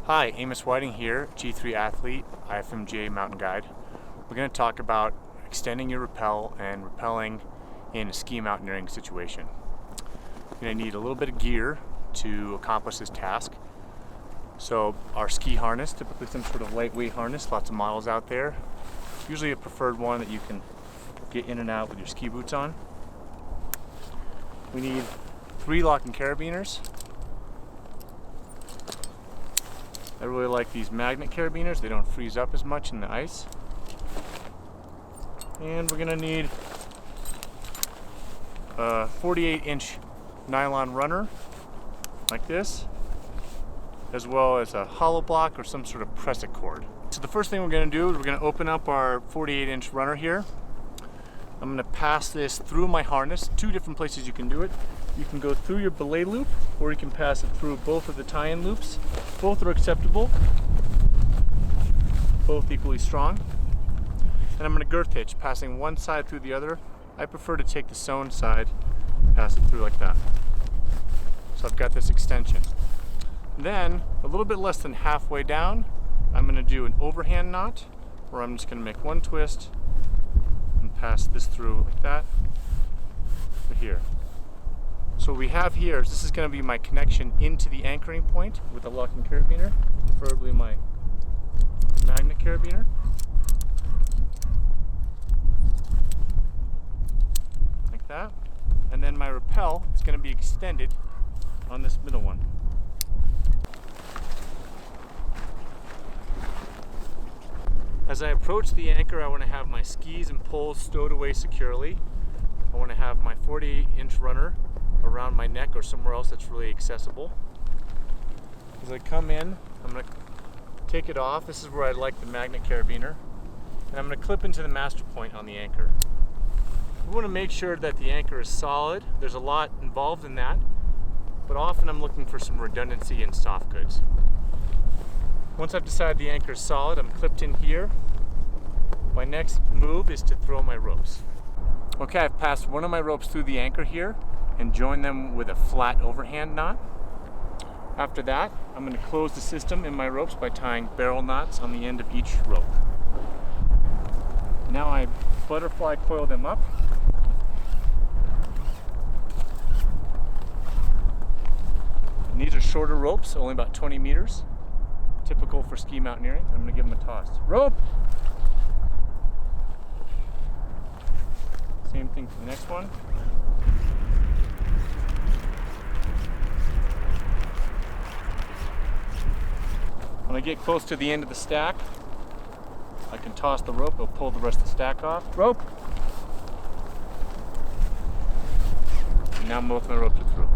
Hi, Amos Whiting here, G3 athlete, IFMJ mountain guide. We're going to talk about extending your rappel and rappelling in a ski mountaineering situation. You're going to need a little bit of gear to accomplish this task. So our ski harness, typically some sort of lightweight harness, lots of models out there. Usually a preferred one that you can get in and out with your ski boots on. We need 3 locking carabiners. I really like these magnet carabiners. They don't freeze up as much in the ice. And we're gonna need a 48-inch nylon runner like this, as well as a hollow block or some sort of press-it cord. So the first thing we're gonna do is we're gonna open up our 48-inch runner here. I'm gonna pass this through my harness. 2 different places you can do it. You can go through your belay loop, or you can pass it through both of the tie-in loops. Both are acceptable, both equally strong. And I'm gonna girth hitch, passing one side through the other. I prefer to take the sewn side, pass it through like that. So I've got this extension. Then, a little bit less than halfway down, I'm gonna do an overhand knot, where I'm just gonna make one twist and pass this through like that to here. So what we have here is this is going to be my connection into the anchoring point with the locking carabiner, preferably my magnet carabiner. Like that. And then my rappel is going to be extended on this middle one. As I approach the anchor, I want to have my skis and poles stowed away securely. I want to have my 48-inch runner around my neck or somewhere else that's really accessible. As I come in, I'm going to take it off. This is where I like the magnet carabiner. And I'm going to clip into the master point on the anchor. We want to make sure that the anchor is solid. There's a lot involved in that, but often I'm looking for some redundancy in soft goods. Once I've decided the anchor is solid, I'm clipped in here. My next move is to throw my ropes. Okay, I've passed one of my ropes through the anchor here and join them with a flat overhand knot. After that, I'm going to close the system in my ropes by tying barrel knots on the end of each rope. Now I butterfly coil them up. And these are shorter ropes, only about 20 meters, typical for ski mountaineering. I'm going to give them a toss. Rope! Same thing for the next one. When I get close to the end of the stack, I can toss the rope, it'll pull the rest of the stack off. Rope! And now both my ropes are through.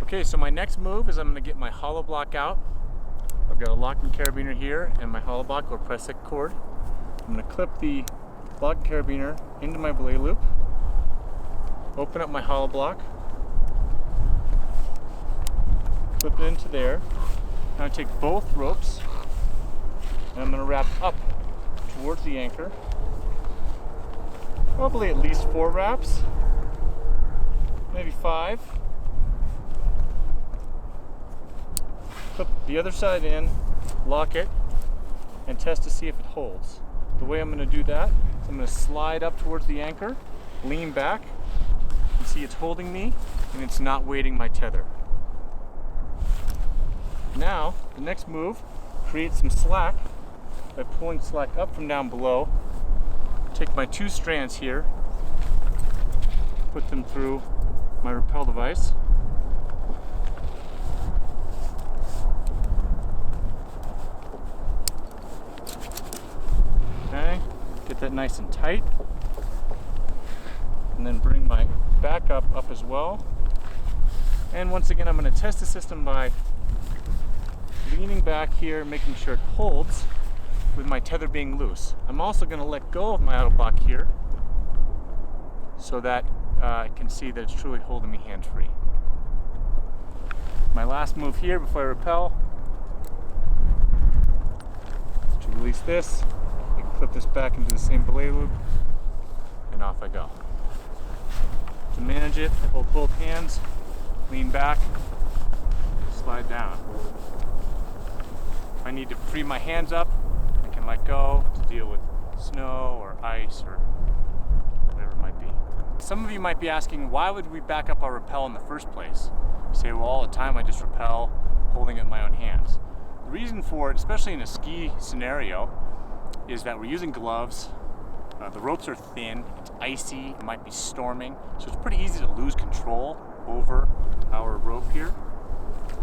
Okay, so my next move is I'm going to get my hollow block out. I've got a locking carabiner here and my hollow block or press-it cord. I'm going to clip the locking carabiner into my belay loop, open up my hollow block, clip it into there. Now I take both ropes and I'm going to wrap up towards the anchor, probably at least 4 wraps, maybe 5. Clip the other side in, lock it, and test to see if it holds. The way I'm going to do that is I'm going to slide up towards the anchor, lean back, and see it's holding me and it's not weighting my tether. Now, the next move, create some slack by pulling slack up from down below. Take my 2 strands here, put them through my rappel device. Okay, get that nice and tight. And then bring my backup up as well. And once again, I'm going to test the system by leaning back here, making sure it holds with my tether being loose. I'm also going to let go of my auto block here so that I can see that it's truly holding me hands-free. My last move here before I rappel is to release this. I can clip this back into the same belay loop and off I go. To manage it, I hold both hands, lean back, slide down. If I need to free my hands up, I can let go to deal with snow or ice or whatever it might be. Some of you might be asking, why would we back up our rappel in the first place? You say, well, all the time I just rappel holding it in my own hands. The reason for it, especially in a ski scenario, is that we're using gloves. The ropes are thin, it's icy, it might be storming, so it's pretty easy to lose control over our rope here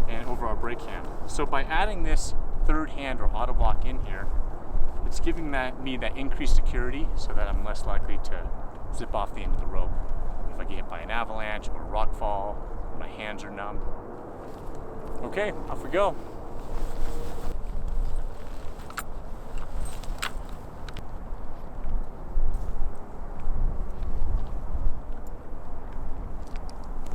and over our brake hand. So by adding this third hand or auto block in here, it's giving me that increased security so that I'm less likely to zip off the end of the rope if I get hit by an avalanche or a rock fall, or my hands are numb. Okay, off we go.